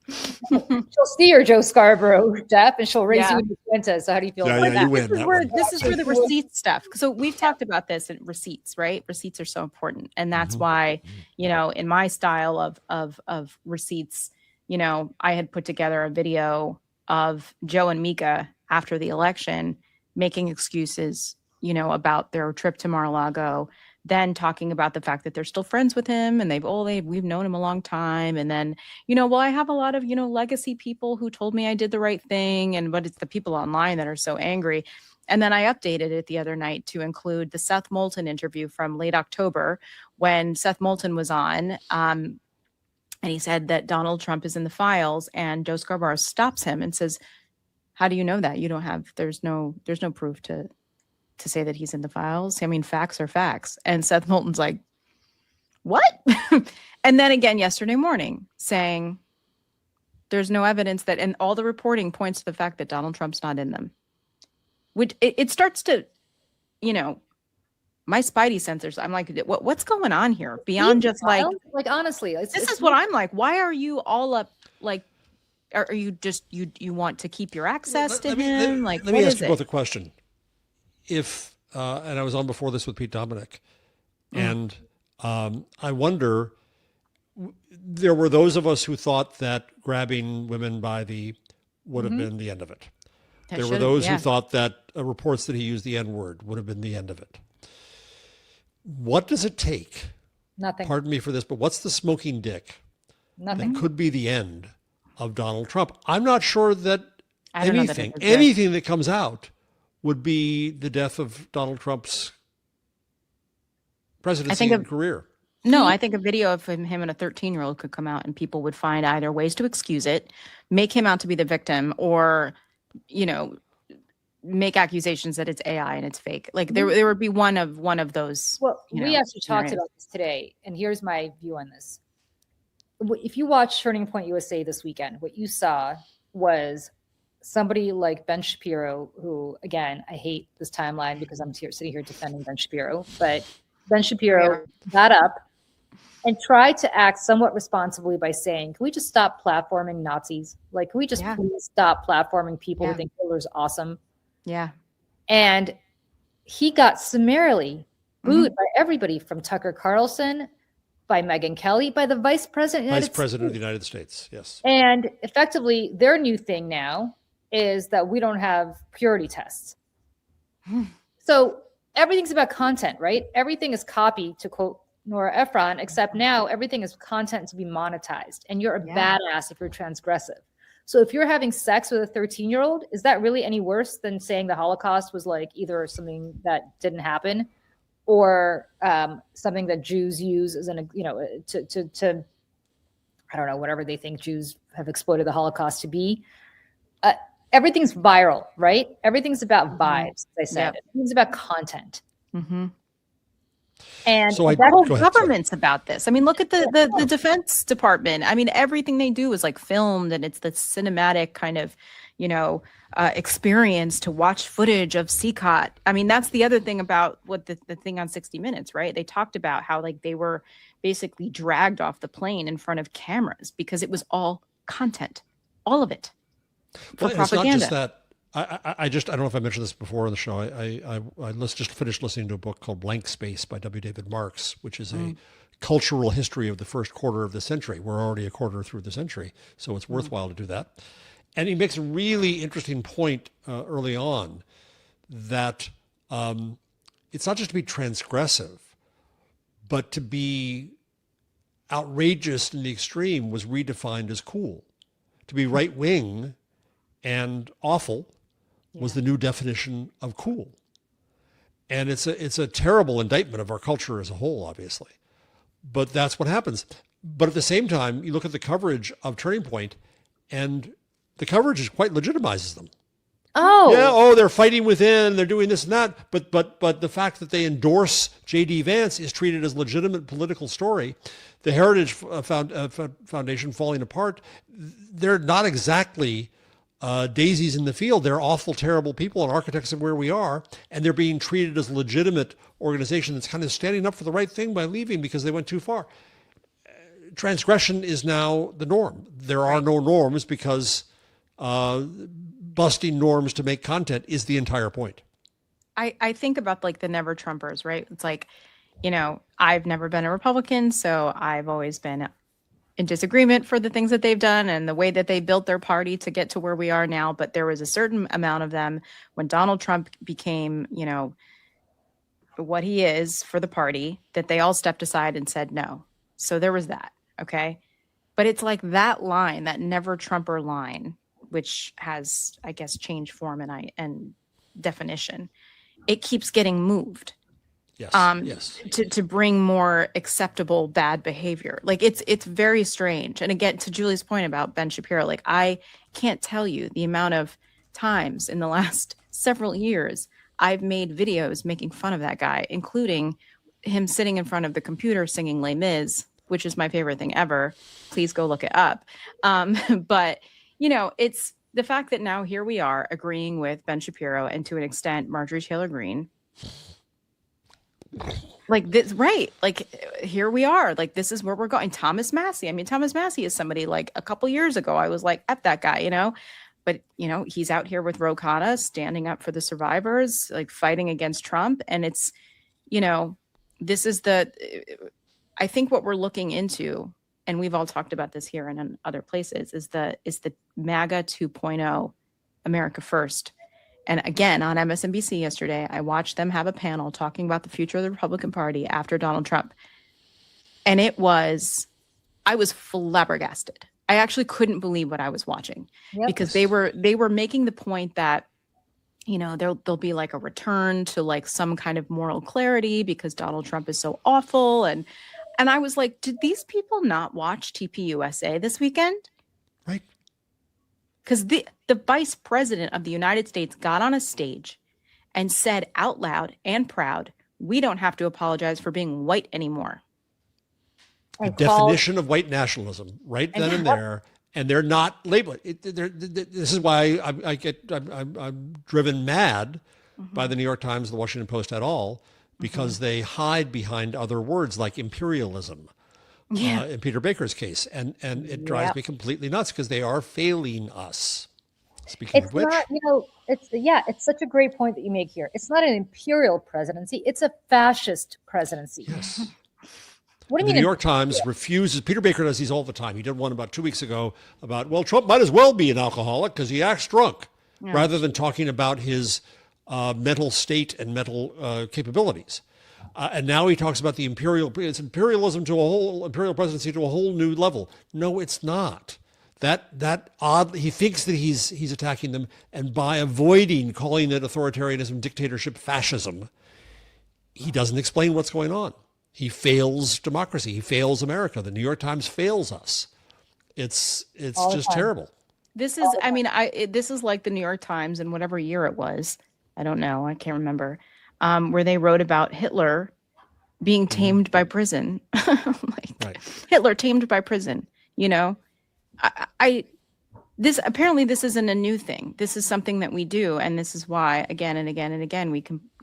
Speaker 1: she'll steer Joe Scarborough, Jeff, and she'll raise you Nick Fuentes. So how do you feel about that?
Speaker 2: You win.
Speaker 3: This is where the receipt stuff. So we've talked about this in receipts, right? Receipts are so important, and that's why, in my style of receipts, I had put together a video of Joe and Mika after the election making excuses, about their trip to Mar-a-Lago, then talking about the fact that they're still friends with him and we've known him a long time. And then, I have a lot of, legacy people who told me I did the right thing, but it's the people online that are so angry. And then I updated it the other night to include the Seth Moulton interview from late October when Seth Moulton was on. And he said that Donald Trump is in the files, and Joe Scarborough stops him and says, how do you know that? There's no proof to say that he's in the files. I mean, facts are facts. And Seth Moulton's like, what? And then again, yesterday morning saying there's no evidence that, and all the reporting points to the fact that Donald Trump's not in them, which it starts to, my spidey sensors, I'm like, what's going on here? Beyond just
Speaker 1: honestly,
Speaker 3: this is what I'm like. Why are you all up? Like, are you just, you want to keep your access to him? Let
Speaker 2: me ask you both a question. If, and I was on before this with Pete Dominic, and I wonder, there were those of us who thought that grabbing women by would have been the end of it. There were those who thought that reports that he used the N-word would have been the end of it. What does it take?
Speaker 1: Nothing.
Speaker 2: Pardon me for this, but what's the smoking dick?
Speaker 1: Nothing.
Speaker 2: That could be the end of Donald Trump. I'm not sure that anything that comes out would be the death of Donald Trump's presidency and career.
Speaker 3: No, I think a video of him and a 13-year-old could come out and people would find either ways to excuse it, make him out to be the victim, or, make accusations that it's AI and it's fake. Like there would be one of those. Well,
Speaker 1: we actually talked about this today, and here's my view on this. If you watch Turning Point USA this weekend, what you saw was somebody like Ben Shapiro, who, again, I hate this timeline because I'm sitting here defending Ben Shapiro, but Ben Shapiro got up and tried to act somewhat responsibly by saying, can we just stop platforming Nazis? Like, can we just please stop platforming people who think Hitler's awesome?
Speaker 3: Yeah.
Speaker 1: And he got summarily booed by everybody from Tucker Carlson, by Megyn Kelly, by the Vice President
Speaker 2: of the United States. Yes.
Speaker 1: And effectively, their new thing now is that we don't have purity tests. So everything's about content, right? Everything is copy, to quote Nora Ephron, except now everything is content to be monetized. And you're a badass if you're transgressive. So if you're having sex with a 13-year-old, is that really any worse than saying the Holocaust was like either something that didn't happen or something that Jews use as an, to I don't know, whatever they think Jews have exploited the Holocaust to be. Everything's viral, right? Everything's about vibes, as I said.
Speaker 3: Yep.
Speaker 1: Everything's about content.
Speaker 3: Mm-hmm.
Speaker 1: And
Speaker 3: so the whole government's about this. I mean, look at the Defense Department. I mean, everything they do is like filmed, and it's the cinematic kind of, experience to watch footage of CCOT. I mean, that's the other thing about what the thing on 60 Minutes, right? They talked about how like they were basically dragged off the plane in front of cameras because it was all content, all of it. For propaganda. It's not just that.
Speaker 2: I don't know if I mentioned this before on the show. I just finished listening to a book called Blank Space by W. David Marks, which is a cultural history of the first quarter of the century. We're already a quarter through the century, so it's worthwhile to do that. And he makes a really interesting point early on that it's not just to be transgressive, but to be outrageous in the extreme was redefined as cool. To be right-wing and awful was the new definition of cool. And it's a terrible indictment of our culture as a whole, obviously. But that's what happens. But at the same time, you look at the coverage of Turning Point, and the coverage quite legitimizes them.
Speaker 1: Oh.
Speaker 2: Yeah, they're fighting within, they're doing this and that. But the fact that they endorse J.D. Vance is treated as a legitimate political story. The Heritage Foundation falling apart, they're not exactly daisies in the field. They're awful, terrible people and architects of where we are, and they're being treated as a legitimate organization that's kind of standing up for the right thing by leaving because they went too far. Transgression is now the norm. There are no norms because busting norms to make content is the entire point.
Speaker 3: I think about like the never Trumpers, right? It's like, I've never been a Republican, so I've always been in disagreement for the things that they've done and the way that they built their party to get to where we are now. But there was a certain amount of them when Donald Trump became, what he is for the party, that they all stepped aside and said no. So there was that. Okay. But it's like that line, that never Trumper line, which has, I guess, changed form and definition. It keeps getting moved.
Speaker 2: Yes.
Speaker 3: To bring more acceptable bad behavior. Like it's very strange. And again, to Julie's point about Ben Shapiro, like I can't tell you the amount of times in the last several years I've made videos making fun of that guy, including him sitting in front of the computer singing Les Mis, which is my favorite thing ever. Please go look it up. But it's the fact that now here we are agreeing with Ben Shapiro and to an extent Marjorie Taylor Greene. Like this, right? Like here we are. Like this is where we're going. Thomas Massey. I mean, Thomas Massey is somebody like a couple years ago I was like, F that guy, But he's out here with Ro Khanna standing up for the survivors, like fighting against Trump. And it's, this is I think what we're looking into, and we've all talked about this here and in other places, is the MAGA 2.0, America First. And again, on MSNBC yesterday, I watched them have a panel talking about the future of the Republican Party after Donald Trump. And I was flabbergasted. I actually couldn't believe what I was watching because they were making the point that, there'll be like a return to like some kind of moral clarity because Donald Trump is so awful. And I was like, did these people not watch TPUSA this weekend?
Speaker 2: Right.
Speaker 3: Because the vice president of the United States got on a stage and said out loud and proud, we don't have to apologize for being white anymore.
Speaker 2: The definition of white nationalism right then and there, and they're not labeled. This is why I'm driven mad by the New York Times, the Washington Post et al., because they hide behind other words like imperialism. In Peter Baker's case. And it drives me completely nuts because they are failing us. Speaking
Speaker 1: It's
Speaker 2: of which,
Speaker 1: not, it's such a great point that you make here. It's not an imperial presidency. It's a fascist presidency.
Speaker 2: yes.
Speaker 1: What do you
Speaker 2: The
Speaker 1: mean?
Speaker 2: New York Times refuses. Peter Baker does these all the time. He did one about 2 weeks ago about, well, Trump might as well be an alcoholic because he acts drunk, rather than talking about his mental state and mental capabilities. And now he talks about the imperialism to a whole imperial presidency to a whole new level. No, it's not. That odd. He thinks that he's attacking them, and by avoiding calling it authoritarianism, dictatorship, fascism, he doesn't explain what's going on. He fails democracy. He fails America. The New York Times fails us. It's just terrible.
Speaker 3: This is, I mean, this is like the New York Times in whatever year it was. I don't know. I can't remember. Where they wrote about Hitler being tamed by prison.
Speaker 2: Right.
Speaker 3: Hitler tamed by prison. You know, apparently this isn't a new thing. This is something that we do, and this is why again and again and again we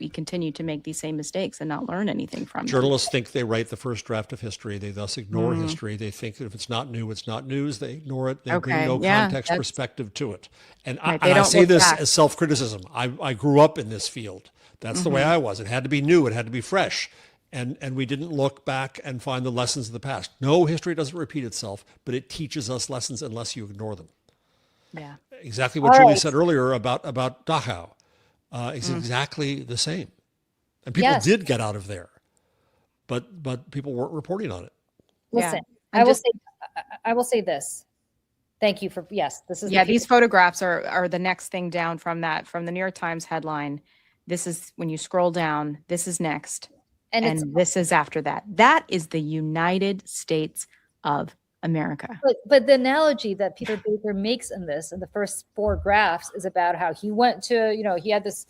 Speaker 3: continue to make these same mistakes and not learn anything from them.
Speaker 2: Journalists think they write the first draft of history. They thus ignore history. They think that if it's not new, it's not news. They ignore it. They bring no context perspective to it. And I say this as self-criticism. I grew up in this field. That's the way I was. It had to be new. It had to be fresh. And we didn't look back and find the lessons of the past. No, history doesn't repeat itself, but it teaches us lessons unless you ignore them.
Speaker 3: Yeah.
Speaker 2: Exactly what Julie said earlier about Dachau. Is exactly the same. And people did get out of there, but people weren't reporting on it.
Speaker 1: Listen,
Speaker 3: Yeah.
Speaker 1: I will say this. Thank you for, this is.
Speaker 3: These photographs are the next thing down from the New York Times headline. This is, when you scroll down, this is next. And this is after that. That is the United States of America.
Speaker 1: But the analogy that Peter Baker makes in the first 4 graphs is about how he went to, he had this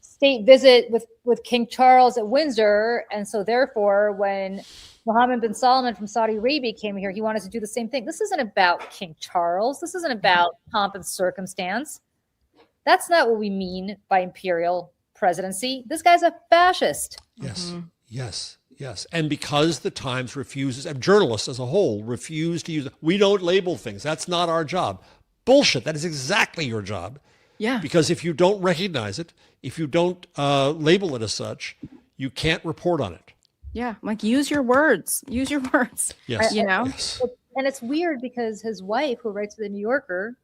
Speaker 1: state visit with King Charles at Windsor. And so therefore, when Mohammed bin Salman from Saudi Arabia came here, he wanted to do the same thing. This isn't about King Charles. This isn't about pomp and circumstance. That's not what we mean by imperial presidency. This guy's a fascist.
Speaker 2: Yes, yes. And because the Times refuses, and journalists as a whole refuse to use it, we don't label things. That's not our job. Bullshit. That is exactly your job.
Speaker 3: Yeah.
Speaker 2: Because if you don't recognize it, if you don't label it as such, you can't report on it.
Speaker 3: Yeah. Like, use your words. Use your words.
Speaker 2: Yes.
Speaker 3: Yes.
Speaker 1: And it's weird because his wife, who writes for the New Yorker,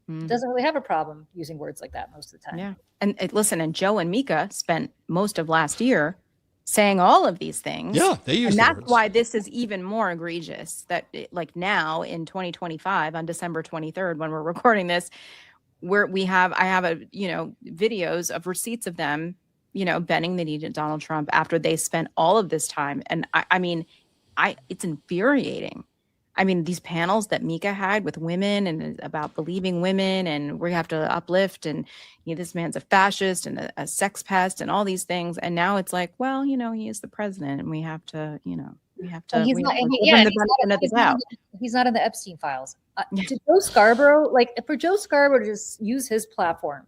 Speaker 1: doesn't really have a problem using words like that most of the time.
Speaker 3: Yeah. And listen, and Joe and Mika spent most of last year saying all of these things.
Speaker 2: Yeah, they use.
Speaker 3: And that's why this is even more egregious. That like now in 2025, on December 23rd, when we're recording this, I have videos of receipts of them, bending the knee to Donald Trump after they spent all of this time. And I mean, it's infuriating. I mean, these panels that Mika had with women and about believing women, and we have to uplift, and this man's a fascist and a sex pest and all these things. And now it's like, well, he is the president, and we have to, He's
Speaker 1: not in the Epstein files. To Joe Scarborough, for Joe Scarborough to just use his platform,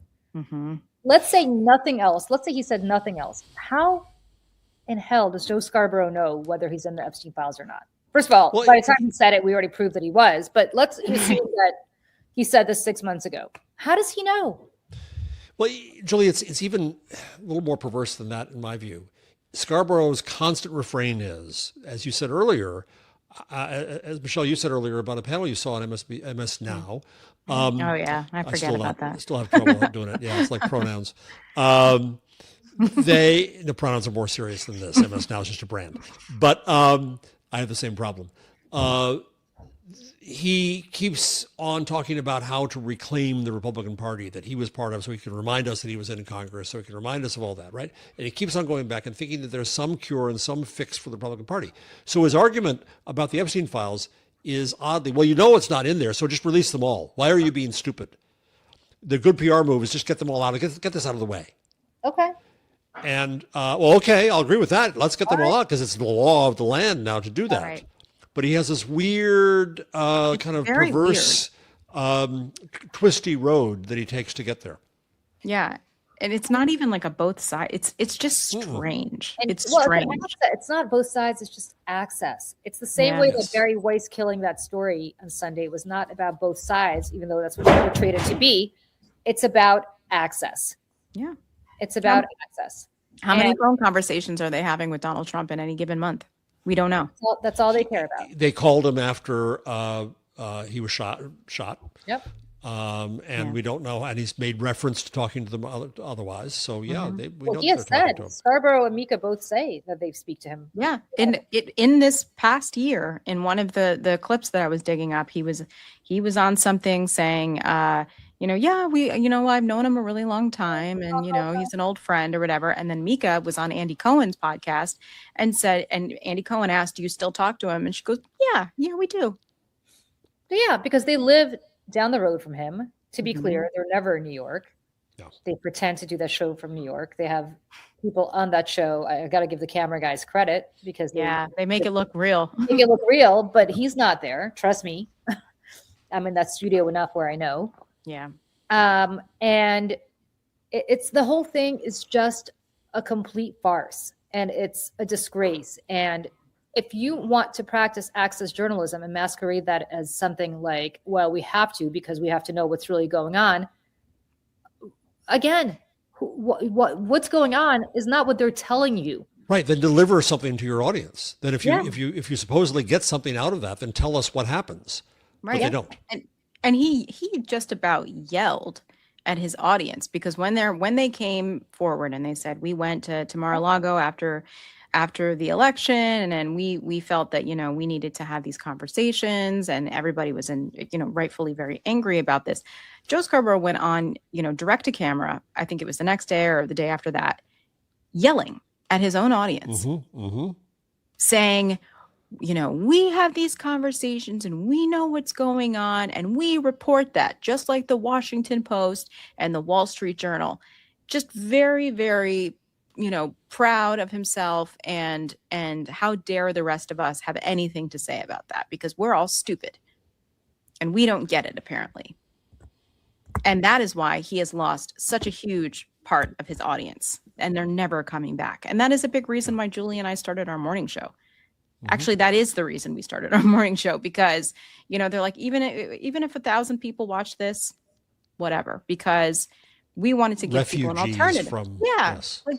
Speaker 1: let's say nothing else. Let's say he said nothing else. How in hell does Joe Scarborough know whether he's in the Epstein files or not? First of all, by the time he said it, we already proved that he was. But let's assume that he said this 6 months ago. How does he know?
Speaker 2: Well, Julie, it's even a little more perverse than that in my view. Scarborough's constant refrain is, as you said earlier, as Michelle, you said earlier about a panel you saw on MS Now.
Speaker 3: Oh yeah, I forget about that.
Speaker 2: Still have trouble doing it. Yeah, it's like pronouns. The pronouns are more serious than this. MS Now is just a brand, but I have the same problem. He keeps on talking about how to reclaim the Republican Party that he was part of, so he can remind us that he was in Congress, so he can remind us of all that, right? And he keeps on going back and thinking that there's some cure and some fix for the Republican Party. So his argument about the Epstein files is oddly, well, it's not in there, so just release them all. Why are you being stupid? The good PR move is just get them all out, get this out of the way.
Speaker 1: Okay.
Speaker 2: And, okay, I'll agree with that. Let's get them all out because it's the law of the land now to do that.
Speaker 3: Right.
Speaker 2: But he has this weird, kind of perverse, twisty road that he takes to get there.
Speaker 3: Yeah. And it's not even like a both sides. It's just strange.
Speaker 1: And,
Speaker 3: it's strange.
Speaker 1: It's not both sides. It's just access. It's the same way that Barry Weiss killing that story on Sunday was not about both sides, even though that's what it portrayed it to be. it's about access.
Speaker 3: Yeah.
Speaker 1: It's about access.
Speaker 3: How many phone conversations are they having with Donald Trump in any given month? We don't know.
Speaker 1: That's all they care about.
Speaker 2: They called him after he was shot.
Speaker 1: Yep.
Speaker 2: And we don't know, and he's made reference to talking to them otherwise. So we know
Speaker 1: He has
Speaker 2: they're talking
Speaker 1: said,
Speaker 2: to him.
Speaker 1: Scarborough and Mika both say that they speak to him.
Speaker 3: Yeah. In this past year, in one of the clips that I was digging up, he was on something saying, I've known him a really long time, and he's an old friend or whatever. And then Mika was on Andy Cohen's podcast and Andy Cohen asked, "Do you still talk to him?" And she goes, "Yeah, we do."
Speaker 1: Yeah, because they live down the road from him. To be clear, they're never in New York.
Speaker 2: No.
Speaker 1: They pretend to do that show from New York. They have people on that show. I got to give the camera guys credit because
Speaker 3: they make it look real.
Speaker 1: Make it look real, but he's not there. Trust me. I'm in that studio enough where I know.
Speaker 3: Yeah.
Speaker 1: And it's the whole thing is just a complete farce, and it's a disgrace. And if you want to practice access journalism and masquerade that as something like, well, we have to because we have to know what's really going on. Again, what's going on is not what they're telling you.
Speaker 2: Right. Then deliver something to your audience. Then if you supposedly get something out of that, then tell us what happens.
Speaker 3: Right.
Speaker 2: But they don't.
Speaker 3: And he just about yelled at his audience, because when they came forward and they said, we went to Mar-a-Lago after the election, and we felt that, we needed to have these conversations, and everybody was rightfully very angry about this. Joe Scarborough went on, direct to camera. I think it was the next day or the day after that, yelling at his own audience, saying, we have these conversations and we know what's going on, and we report that, just like the Washington Post and the Wall Street Journal. Just very, very, proud of himself, and how dare the rest of us have anything to say about that, because we're all stupid and we don't get it, apparently. And that is why he has lost such a huge part of his audience, and they're never coming back. And that is a big reason why Julie and I started our morning show. Actually, that is the reason we started our morning show, because, they're like, even if 1,000 people watch this, whatever, because we wanted to give people an alternative.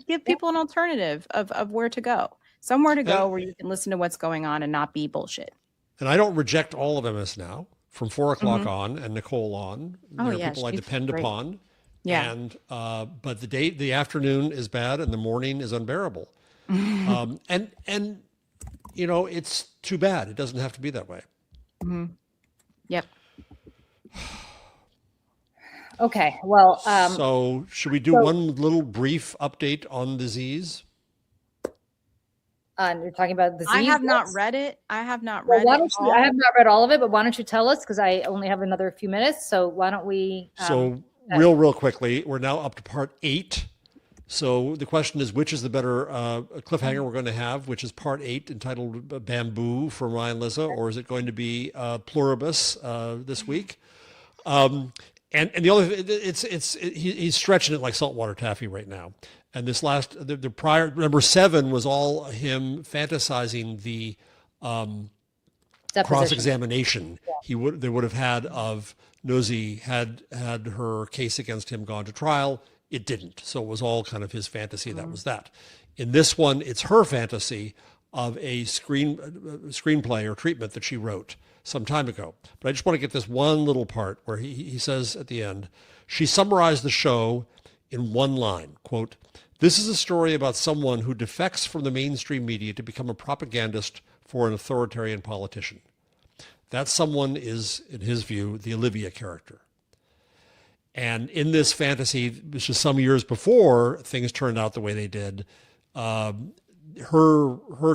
Speaker 3: Give people an alternative of where to go, somewhere to go where you can listen to what's going on and not be bullshit.
Speaker 2: And I don't reject all of MS Now from 4 o'clock on and Nicole on. There are people I depend upon. Yeah. And but the afternoon is bad and the morning is unbearable. And it's too bad. It doesn't have to be that way.
Speaker 1: Yep. Okay. Well,
Speaker 2: so should we do one little brief update on disease?
Speaker 1: You're talking about disease.
Speaker 3: I have not read it. I have not read it.
Speaker 1: I have not read all of it, but why don't you tell us? Because I only have another few minutes. So why don't we?
Speaker 2: Real quickly, we're now up to part 8. So the question is, which is the better cliffhanger we're going to have, which is part 8 entitled Bamboo for Ryan Lizza, or is it going to be Pluribus this week? And the other, he's stretching it like saltwater taffy right now. And this the prior, number 7 was all him fantasizing the cross-examination they would have had of Nosy had her case against him gone to trial. It didn't. So it was all kind of his fantasy. That was that. In this one, it's her fantasy of a screenplay or treatment that she wrote some time ago. But I just want to get this one little part where he says at the end, she summarized the show in one line, quote, "This is a story about someone who defects from the mainstream media to become a propagandist for an authoritarian politician. That someone is, in his view, the Olivia character." And in this fantasy, which is some years before things turned out the way they did, her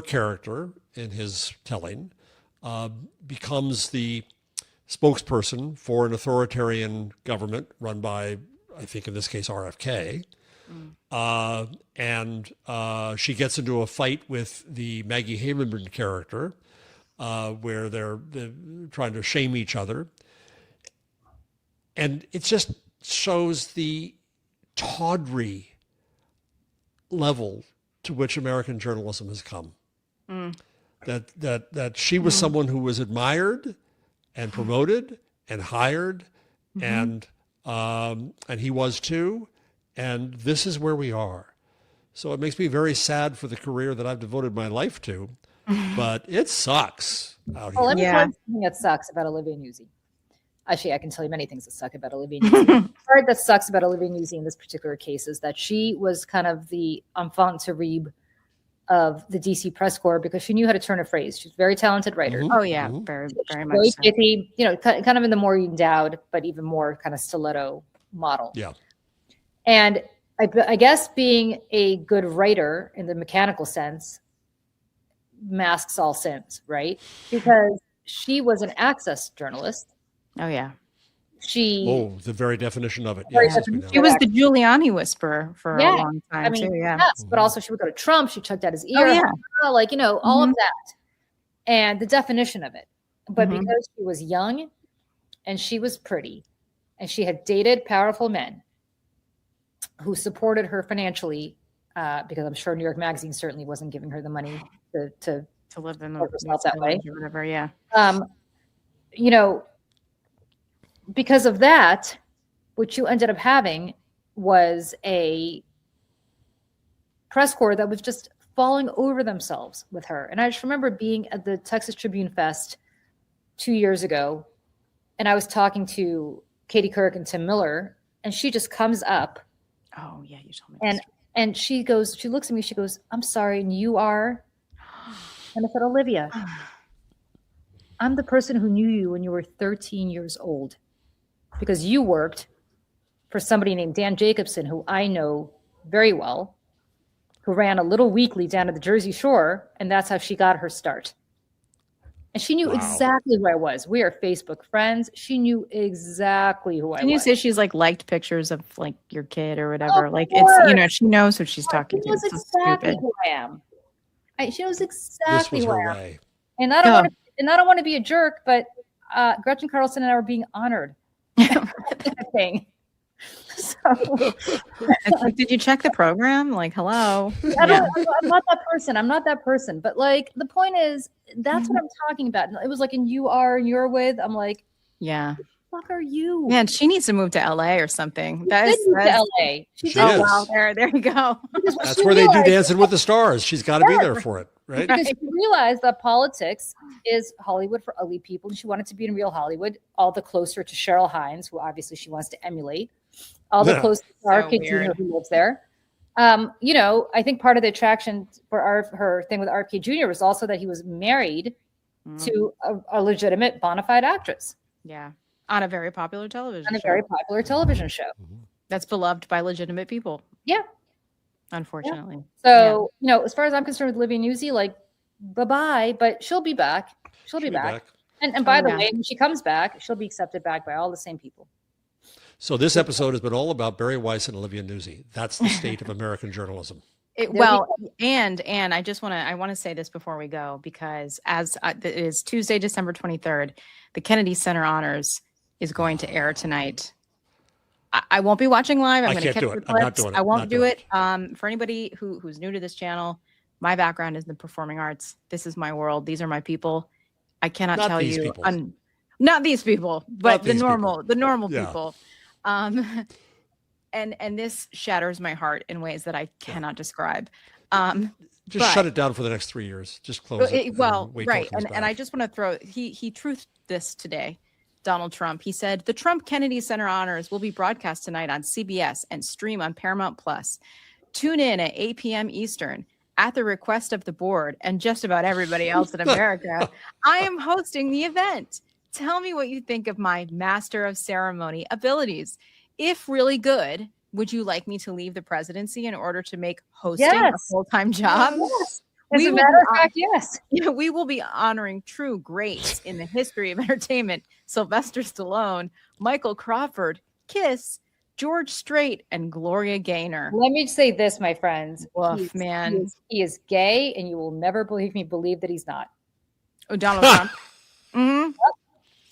Speaker 2: character in his telling becomes the spokesperson for an authoritarian government run by, I think in this case, RFK. And she gets into a fight with the Maggie Haberman character where they're trying to shame each other. And it just shows the tawdry level to which American journalism has come. That she was someone who was admired and promoted and hired and and he was too. And this is where we are. So it makes me very sad for the career that I've devoted my life to, but it sucks out
Speaker 1: Well,
Speaker 2: here.
Speaker 1: let me tell you something that sucks about Olivia Nuzzi. Actually, I can tell you many things that suck about Olivia Nuzzi. The part that sucks about Olivia Nuzzi in this particular case is that she was kind of the enfant terrible of the DC press corps because she knew how to turn a phrase. She's a very talented writer.
Speaker 3: Oh yeah, very
Speaker 1: Very
Speaker 3: much so.
Speaker 1: pithy, kind of in the more endowed, but even more kind of stiletto model.
Speaker 2: Yeah.
Speaker 1: And I guess being a good writer in the mechanical sense masks all sins, right? Because she was an access journalist.
Speaker 3: Oh yeah.
Speaker 2: The very definition of it.
Speaker 1: Very
Speaker 2: Yes,
Speaker 1: definition.
Speaker 3: She was the Giuliani whisperer for
Speaker 1: Yeah.
Speaker 3: a long time too. Yeah.
Speaker 1: Yes, but also she would go to Trump. She chucked out his ear.
Speaker 3: Oh, yeah.
Speaker 1: All of that. And the definition of it. But
Speaker 3: Mhm.
Speaker 1: because she was young and she was pretty and she had dated powerful men who supported her financially, because I'm sure New York Magazine certainly wasn't giving her the money to
Speaker 3: live in
Speaker 1: support herself that way.
Speaker 3: or whatever. Yeah.
Speaker 1: Because of that, what you ended up having was a press corps that was just falling over themselves with her. And I just remember being at the Texas Tribune Fest 2 years ago, and I was talking to Katie Couric and Tim Miller, and she just comes up.
Speaker 3: Oh yeah, you told me.
Speaker 1: And she looks at me, she goes, "I'm sorry, and you are?" And I said, "Olivia, I'm the person who knew you when you were 13 years old because you worked for somebody named Dan Jacobson, who I know very well, who ran a little weekly down at the Jersey Shore, and that's how she got her start." And she knew exactly who I was. We are Facebook friends. She knew exactly who I was.
Speaker 3: Can you say she's liked pictures of your kid or whatever?
Speaker 1: Of
Speaker 3: It's she knows who she's talking to.
Speaker 1: She knows
Speaker 3: It's so
Speaker 1: exactly
Speaker 3: stupid.
Speaker 1: who I am. She knows
Speaker 2: This
Speaker 1: exactly
Speaker 2: was
Speaker 1: who
Speaker 2: her
Speaker 1: I am.
Speaker 2: way.
Speaker 1: And I don't want to be a jerk, but Gretchen Carlson and I were being honored. Thing. So,
Speaker 3: did you check the program? Hello.
Speaker 1: I'm not that person. I'm not that person. But the point is, that's what I'm talking about. It was and you're with. I'm like,
Speaker 3: yeah.
Speaker 1: What the fuck are you?
Speaker 3: Man, she needs to move to LA or something.
Speaker 1: That's to LA.
Speaker 2: She
Speaker 1: did.
Speaker 2: is.
Speaker 3: Wow, there you go.
Speaker 2: That's where they do Dancing with the Stars. She's got to be there for it, right?
Speaker 1: Because she realized that politics is Hollywood for ugly people, and she wanted to be in real Hollywood, all the closer to Cheryl Hines, who obviously she wants to emulate, all the closer to RFK Jr., who lives there. I think part of the attraction for her thing with RFK Jr. was also that he was married to a legitimate bona fide actress.
Speaker 3: Yeah. On a very popular television show.
Speaker 1: Very popular television show.
Speaker 3: That's beloved by legitimate people.
Speaker 1: Yeah.
Speaker 3: Unfortunately.
Speaker 1: Yeah. So, as far as I'm concerned with Olivia Nuzzi, bye-bye, but she'll be back. She'll be back. And by the way, when she comes back, she'll be accepted back by all the same people.
Speaker 2: So this episode has been all about Barry Weiss and Olivia Nuzzi. That's the state of American journalism.
Speaker 3: And I just want to say this before we go, because as it is Tuesday, December 23rd, the Kennedy Center Honors is going to air tonight. I won't be watching live. I'm going to catch the clips.
Speaker 2: I'm not doing it.
Speaker 3: I won't do it. For anybody who's new to this channel, my background is in the performing arts. This is my world. These are my people. I cannot tell you. Not these people, but the normal people. And this shatters my heart in ways that I cannot describe.
Speaker 2: Just shut it down for the next 3 years. Just close it.
Speaker 3: Right. And I just want to throw, he truthed this today, Donald Trump. He said, the Trump Kennedy Center Honors will be broadcast tonight on CBS and stream on Paramount Plus. Tune in at 8 p.m. Eastern. At the request of the board and just about everybody else in America, I am hosting the event. Tell me what you think of my master of ceremony abilities. If really good, would you like me to leave the presidency in order to make hosting a full-time job?
Speaker 1: Yes. As a matter of fact, yes.
Speaker 3: We will be honoring true greats in the history of entertainment. Sylvester Stallone, Michael Crawford, Kiss, George Strait, and Gloria Gaynor.
Speaker 1: Let me say this, my friends.
Speaker 3: He
Speaker 1: is gay, and you will never believe that he's not.
Speaker 3: Oh, Donald Trump. Mm-hmm.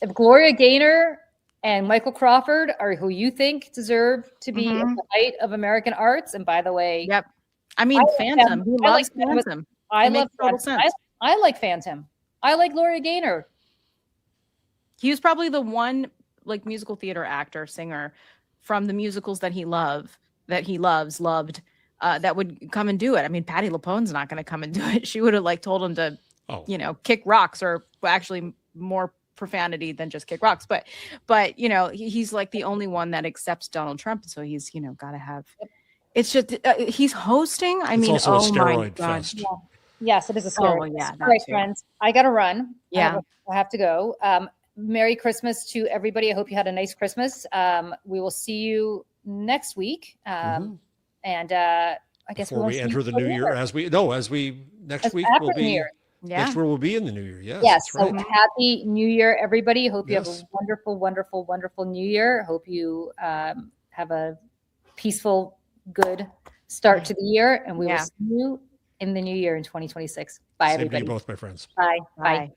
Speaker 1: If Gloria Gaynor and Michael Crawford are who you think deserve to be at the height of American arts, and by the way,
Speaker 3: I mean, Phantom. He loves Phantom.
Speaker 1: I love Phantom. I like Phantom. I like Gloria Gaynor.
Speaker 3: He was probably the one musical theater actor, singer from the musicals that he loved, that would come and do it. I mean, Patti LuPone's not going to come and do it. She would have like told him to, kick rocks, or actually more profanity than just kick rocks. But he's like the only one that accepts Donald Trump. So he's, got to have, it's just, he's hosting.
Speaker 2: It's also a steroid fest.
Speaker 1: Yeah. Yes, it is a steroid.
Speaker 3: Oh, yeah.
Speaker 1: All right, friends, I got to run.
Speaker 3: Yeah.
Speaker 1: I have to go. Merry Christmas to everybody. I hope you had a nice Christmas. We will see you next week. And I guess
Speaker 2: before we enter the new year, next week will be.
Speaker 3: Yeah.
Speaker 2: Next year will be in the new year. Yes.
Speaker 1: Yes.
Speaker 2: That's
Speaker 1: So
Speaker 2: right.
Speaker 1: happy New Year, everybody. Hope you have a
Speaker 2: Yes.
Speaker 1: wonderful, wonderful, wonderful New Year. Hope you have a peaceful, good start to the year. And we will see you in the new year in 2026. Bye,
Speaker 2: Same to
Speaker 1: everybody.
Speaker 2: you both, my friends.
Speaker 1: Bye.
Speaker 3: Bye.